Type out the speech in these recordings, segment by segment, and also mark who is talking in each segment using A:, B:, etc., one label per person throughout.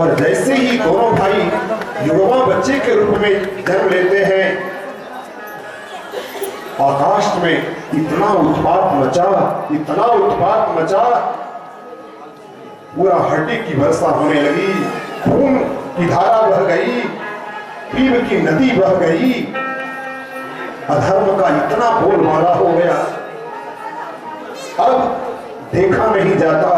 A: और जैसे ही दोनों भाई युवा बच्चे के रूप में जन्म लेते हैं, आकाश में इतना उत्पात मचा, पूरा हड्डी की वर्षा होने लगी, खून की धारा बह गई, पीप की नदी बह गई, अधर्म का इतना बोलबाला हो गया, अब देखा नहीं जाता।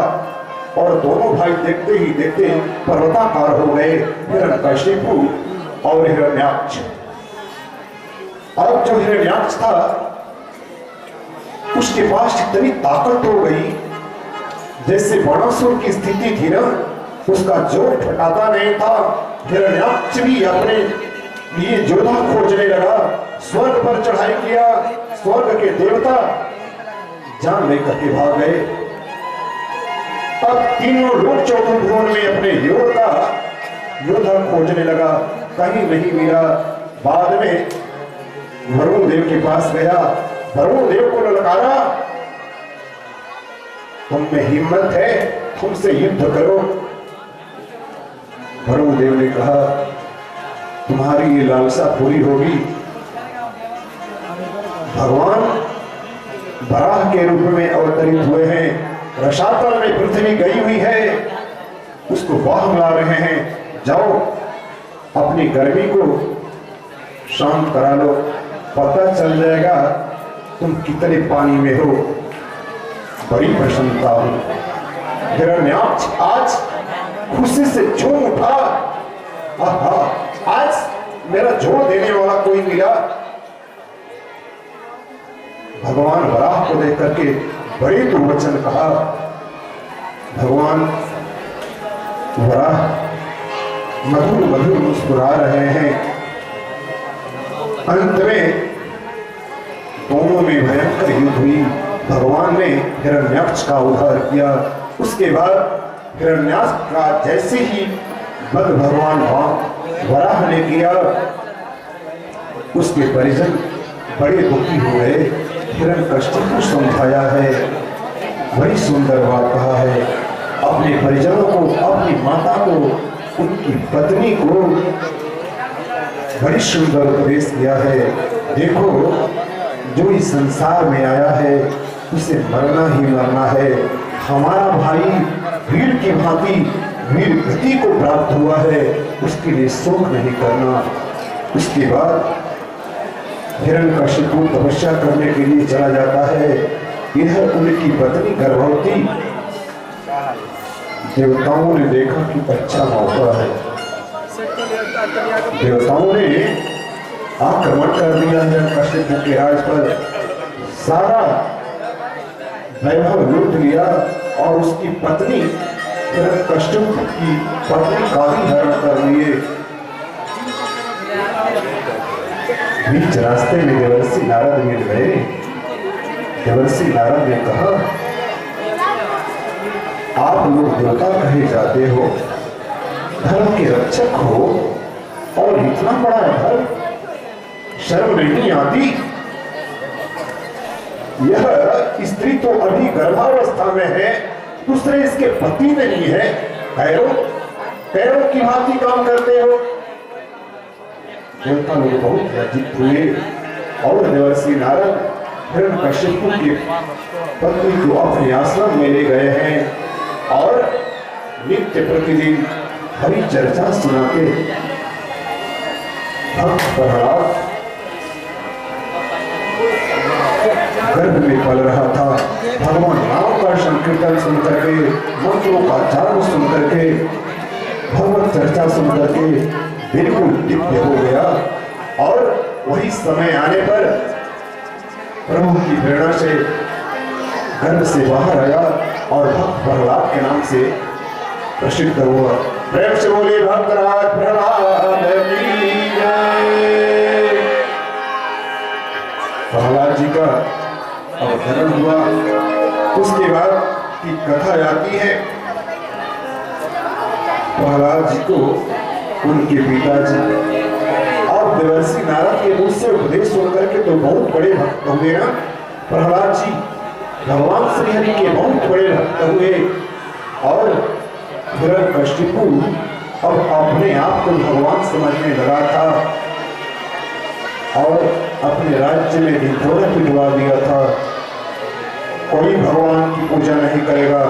A: और दोनों भाई देखते ही देखते पर्वताकार हो गए, हिरण्यकशिपु और हिरण्याक्ष। अब जो हिरण्याक्ष था उसके पास इतनी ताकत हो गई, जैसे बाणासुर की स्थिति थी ना, उसका जोर ठटाता नहीं था। हिरण्याक्ष भी अपने लिए योद्धा खोजने लगा, स्वर्ग पर चढ़ाई किया, स्वर्ग के देवता जान लेकर के भाग गए। अब तीनों लोग चतुर्भुवन में अपने योद्धा खोजने लगा, कहीं नहीं मिला। बाद में वरुण देव के पास गया, वरुण देव को ललकारा, तुम में हिम्मत है, तुमसे युद्ध करो। वरुण देव ने कहा, तुम्हारी ये लालसा पूरी होगी। भगवान वराह के रूप में अवतरित हुए हैं, रसातल में पृथ्वी गई हुई है, उसको बाह मिला रहे हैं, जाओ अपनी गर्मी को शांत करा लो, पता चल जाएगा तुम कितने पानी में हो। बड़ी प्रसन्नता हुई। हिरण्याक्ष आज खुशी से झूम उठा, आहा, आज मेरा जोड़ देने वाला कोई मिला। भगवान वराह को देख करके बड़े दुर्वचन कहा। भगवान वराह मधुर मधुर मुस्कुरा रहे हैं। अंत में दोनों में भयंकर युद्ध हुई। भगवान ने हिरण्याक्ष का उद्धार किया। उसके बाद हिरण्याक्ष का जैसे ही वध भगवान वराह ने किया, उसके परिजन बड़े दुखी हुए। हिरण्यकशिपु को समझाया है, बड़ी सुंदर बात कहा है, अपने परिजनों को, अपनी माता को, उनकी पत्नी को बड़ी सुंदर उपदेश किया है। देखो, जो इस संसार में आया है उसे मरना ही मरना है। हमारा भाई वीर की भांति वीर गति को प्राप्त हुआ है, उसके लिए शोक नहीं करना। उसके बाद हिरण्यकशिपु तपस्या करने के लिए चला जाता है। इधर उनकी पत्नी गर्भवती। देवताओं ने देखा कि अच्छा मौका है, देवताओं ने आक्रमण कर दिया हिरण्यकशिपु के राज पर, सारा वैभव लूट लिया और उसकी पत्नी हिरण्यकशिपु की पत्नी का भी हरण कर लिए। बीच रास्ते में देवर्षि नारद मिल गए। देवर्षि नारद ने कहा, आप लोग देवता कहे जाते हो, धर्म के रक्षक हो, और इतना बड़ा धर्म, शर्म नहीं आती? यह स्त्री तो अभी गर्भावस्था में है, दूसरे इसके पति नहीं है, पैरों की भांति काम करते हो। देवता लोग बहुत लज्जित हुए और देवर्षि नारद हिरण्यकशिपु की पत्नी को अपने आश्रम में ले गए हैं और नित्य प्रतिदिन हरि चर्चा सुनाते। भक्त प्रहलाद गर्भ में पल रहा था। भगवान राम का संकीर्तन सुन करके, मंत्रों का जाप सुन करके, भगवत चर्चा सुन करके बिल्कुल दिव्य हो गया। और वही समय आने पर प्रभु की प्रेरणा से गर्भ से बाहर आया और भक्त प्रहलाद के नाम से प्रसिद्ध हुआ। प्रेम से बोले भक्तराज प्रहलाद की जय। प्रहलाद जी का अवतरण हुआ। उसके बाद की कथा आती है, प्रहलाद जी को उनके पिताजी और देवर्षि नारद के मुख से उपदेश सुनकर के तो बहुत बड़े भक्त हुए ना। प्रहलाद जी भगवान श्री हरि के बहुत बड़े भक्त हुए और हिरण्यकशिपु अब अपने आप को भगवान समझने लगा था और अपने राज्य में ढिंढोरा पिटवा दिया था। कोई भगवान की पूजा नहीं करेगा,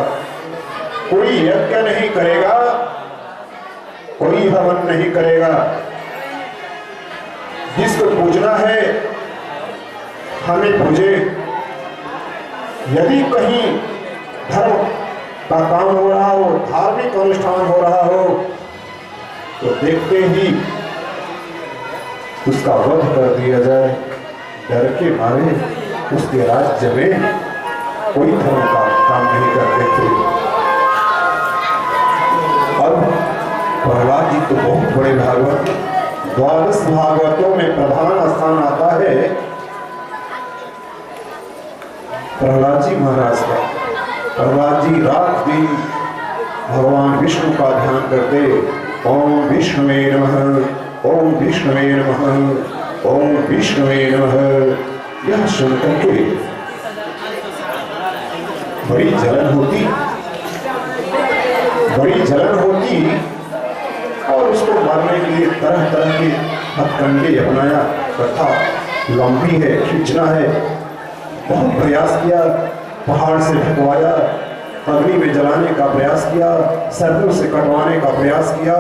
A: कोई यज्ञ नहीं करेगा, कोई हवन नहीं करेगा। जिसको पूजना है हमें पूजे। यदि कहीं धर्म का काम हो रहा हो, धार्मिक अनुष्ठान हो रहा हो, तो देखते ही उसका वध कर दिया जाए। डर के मारे उसके राज्य में कोई धर्म का काम नहीं करते थे। अब प्रहलाद जी तो बहुत बड़े भागवत, 12 भागवतों में प्रधान स्थान आता है प्रहलाद जी महाराज का। प्रहलाद जी रात दिन भगवान विष्णु का ध्यान करते, ओम विष्णुवे नमः, ओम विष्णुवे नमः, ओम विष्णुवे नमः। यह सुनकर के बड़ी जलन होती और उसको मारने के लिए तरह तरह के हथकंडे अपनाया। कथा लंबी है, खींचना है, बहुत प्रयास किया। पहाड़ से ढकवाया, अग्नि में जलाने का प्रयास किया, सर्पों से कटवाने का प्रयास किया,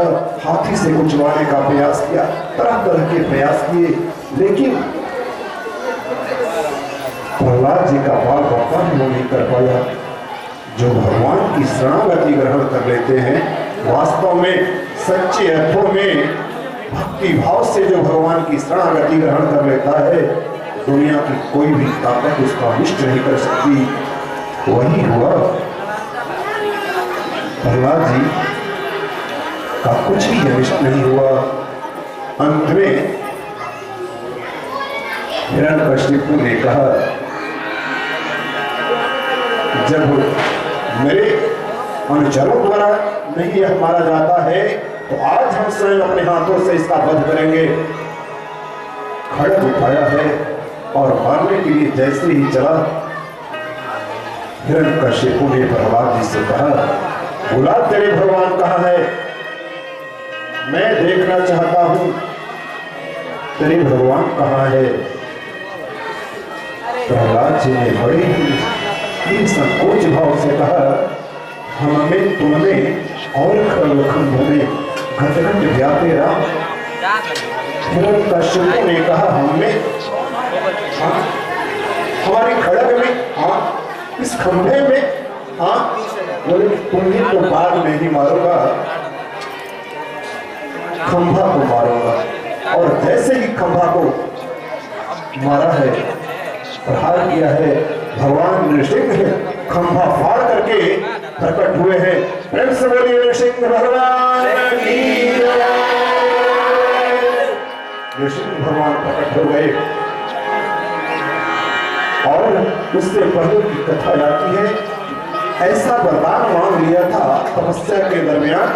A: हाथी से कुचलवाने का प्रयास किया, तरह तरह के प्रयास किए, लेकिन प्रहलाद जी का बाल बापा वो नहीं कर पाया। जो भगवान की शरणागति ग्रहण कर लेते हैं, वास्तव में सच्चे अर्थों में भक्ति भाव से जो भगवान की शरणागति ग्रहण कर लेता है, दुनिया की कोई भी ताकत उसका अनिष्ट नहीं कर सकती। वही हुआ। प्रहलाद जी का कुछ भी अनिष्ट नहीं हुआ। अंत में हिरण्यकशिपु ने कहा, जब मेरे अनुचरों द्वारा नहीं यह मारा जाता है, तो आज हम स्वयं अपने हाथों से इसका वध करेंगे। खड्ग उठाया है और मारने के लिए जैसे ही चला, हिरण्यकशिपु ने प्रहलाद जी से कहा, बोला तेरे भगवान कहाँ है? मैं देखना चाहता हूं तेरे भगवान कहाँ है? प्रहलाद जी ने बड़े ही संकोच भाव से कहा, हमें तुमने और खंड में घट व्यापे राम। हिरण्यकशिपु ने कहा, हमने हमारी खड़ग में, हाँ इस खंभे में, हाँ बोले तुम्हें तो बाद में ही मारूंगा, खंभा को मारूंगा। और जैसे ही खंभा को मारा है, प्रहार किया है, भगवान नृसिंह खंभा फाड़ करके प्रकट हुए हैं। प्रेम से बोलिए नृसिंह भगवान की जय। नृसिंह भगवान प्रकट हो गए और उससे पहले की कथा आती है, ऐसा वरदान मांग लिया था तपस्या के दरमियान,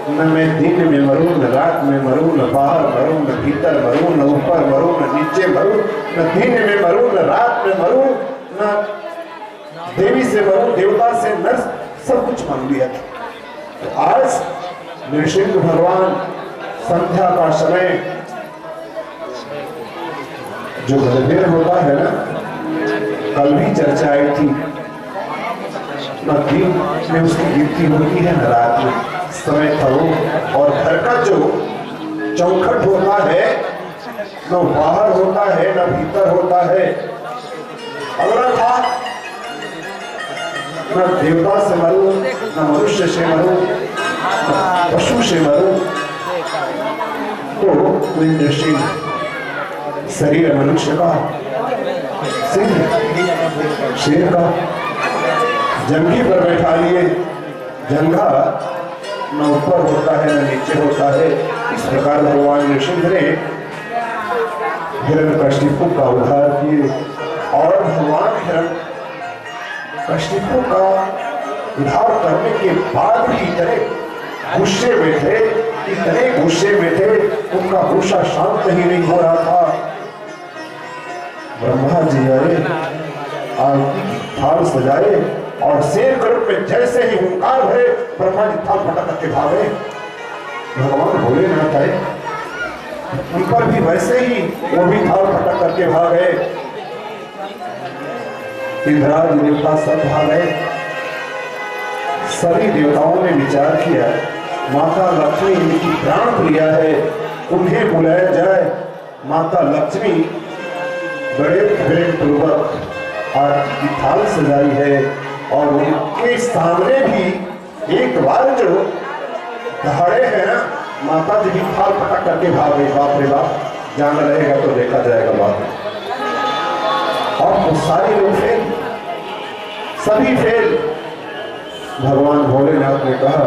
A: न मैं दिन में मरूं, न रात में मरूं, न बाहर मरूं, न भीतर मरूं, न ऊपर मरूं, न नीचे मरूं, न दिन में मरूं, न रात में मरूं, न देवी से मरूं, देवता से, नर, सब कुछ मांग लिया था। तो आज नृसिंह भगवान संध्या का समय जो गलभेद होता है ना, कल भी चर्चा आई थी, न दिन में उसकी गिनती होती है, न रात में समय था वो। और घर का जो चौखट होता है, न बाहर होता है न भीतर होता है। अगला था, न देवता से मरूं, न मनुष्य से मरूं, न पशु से मरूं। तो नृसिंह शरीर मनुष्य का, सिंह शेर का, जंगी पर बैठा लिए। जंगा न ऊपर होता है न नीचे होता है। इस प्रकार भगवान नृसिंह ने हिरण्यकशिपु का उद्धार किए। और भगवान हिरण्यकशिपु का उद्धार करने के बाद भी इतने गुस्से में थे, इतने गुस्से में थे, उनका गुस्सा शांत ही नहीं हो रहा था। ब्रह्मा जी आए, आरती की थाल सजाए और शेर के रूप में जैसे ही हुंकार भरे, ब्रह्मा जी थाल फटा करके भागे भगवान भोलेनाथ आए, उन पर भी वैसे ही वो भी थाल पटक करके भाग गए। इंद्राज देवता सब भाग गए। सभी देवताओं ने विचार किया, माता लक्ष्मी इनकी प्राण प्रिया है, उन्हें बुलाया जाए। माता लक्ष्मी बड़े प्रेम पूर्वक आरती की थाल सजाई है और उनके सामने भी एक बार जो दहाड़े हैं ना, माता जी की थाल पटक करके भाग गई। बाप रे बाप, जाना रहेगा तो देखा जाएगा बाद में। और वो सारे लोग फेल, सभी फेल। भगवान भोलेनाथ ने कहा,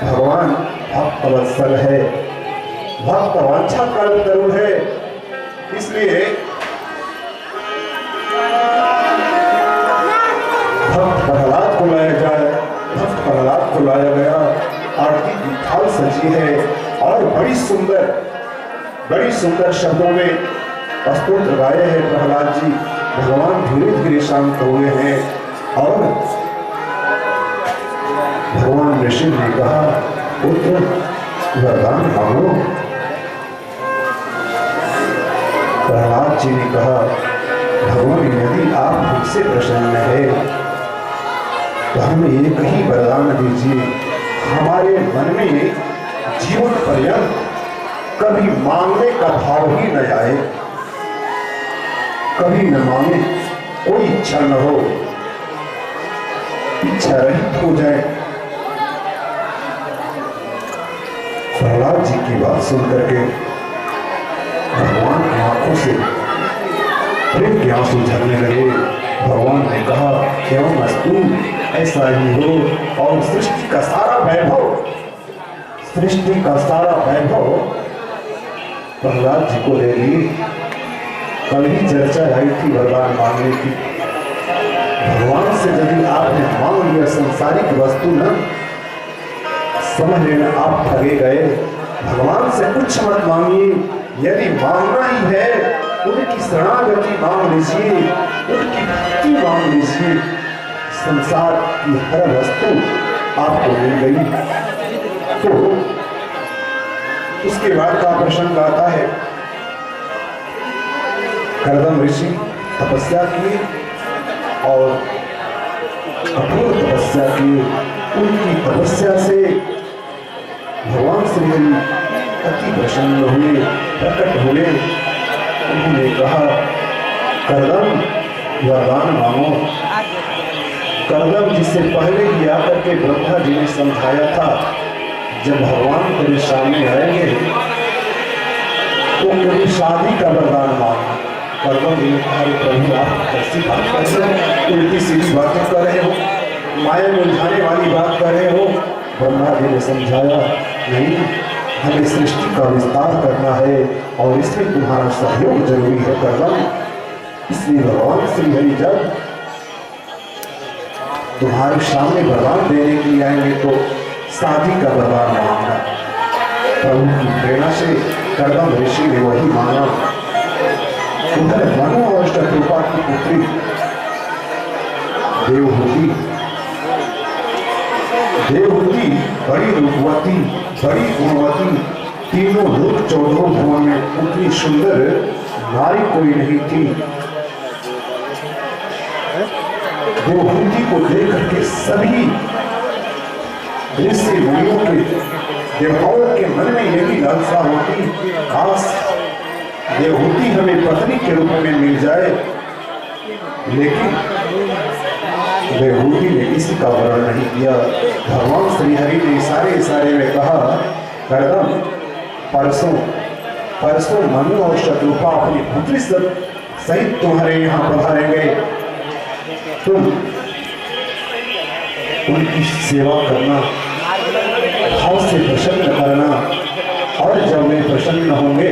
A: भगवान भक्त वत्सल है, भक्त वांछा कल्प तरुण है, इसलिए भक्त प्रहलाद को लाया जाए। भक्त प्रहलाद को लाया गया। आरती की थाल सजी है और बड़ी सुंदर शब्दों में स्तोत्र गाए हैं प्रहलाद जी। भगवान धीरे धीरे शांत हुए हैं और भगवान ऋषि ने कहा, पुत्र वरदान मांगो। प्रहलाद जी ने कहा, भगवान यदि आप मुझसे प्रसन्न है तो हमें एक ही वरदान दीजिए, हमारे मन में जीवन पर्यंत कभी मांगने का भाव ही न आए, कभी न मांगे, कोई इच्छा न हो, इच्छा रहित हो जाए। प्रहलाद जी की बात सुनकर के भगवान की आंखों से प्रेम के आंसू झरने लगे। भगवान ने कहा, क्यों मस्तू, ऐसा ही हो। और सृष्टि का सारा वैभव प्रहलाद जी को दे दी। कल ही चर्चा आई थी वरदान मांगने की। भगवान से यदि आपने मांग लिया संसारिक वस्तु न, समझ लेना आप ठगे गए। भगवान से कुछ मत मांगिए, यदि मांगना ही है उनकी शरणागति मांग लीजिए, उनकी भक्ति मांग लीजिए। संसार की हर वस्तु आपको मिल गई। तो उसके बाद का प्रसंग आता है, कर्दम ऋषि तपस्या किए और कठोर तपस्या किए। उनकी तपस्या से भगवान श्री हरि अति प्रसन्न हुए, प्रकट हुए। उन्होंने कहा, कर्दम वरदान मांगो। कर्दम जिससे पहले ही आकर के ब्रह्मा जी ने समझाया था, जब भगवान तेरे सामने आएंगे तो मेरी शादी का वरदान मांगो। कर्दम जी ने कहा, प्रभु आप कैसी बात कर रहे हो, उल्टी सीधी बातें कर रहे हो, माया में उलझाने वाली बात कर रहे हो। ब्रह्मा जी ने समझाया, नहीं, हमें सृष्टि का विस्तार करना है और इसमें तुम्हारा सहयोग जरूरी है कर्दम। इसलिए भगवान श्री हरि जब तुम्हारे सामने वरदान देने के लिए आएंगे तो शादी का वरदान मांगना। प्रभु की प्रेरणा से कर्दम ऋषि ने वही मांगा। उधर मनु और शत्रुपा की पुत्री देवहूति बड़ी रूपवती, बड़ी गुणवती, तीनों लोक 14 भुवन में उतनी सुंदर नारी कोई नहीं थी। देवहूति को देख करके सभी ऋषि मुनियों के, देवताओं के मन में यही लालसा होती, काश देवहूति हमें पत्नी के रूप में मिल जाए। लेकिन देवहूति ने किसी का वर्णन नहीं किया। भगवान श्री हरि ने इशारे में कहा, कर्दम परसों मनु और शत्रुपा अपनी पुत्री सहित तुम्हारे यहाँ पधारेंगे। तुम उनकी सेवा करना, भाव से प्रसन्न करना, और जब वे प्रसन्न होंगे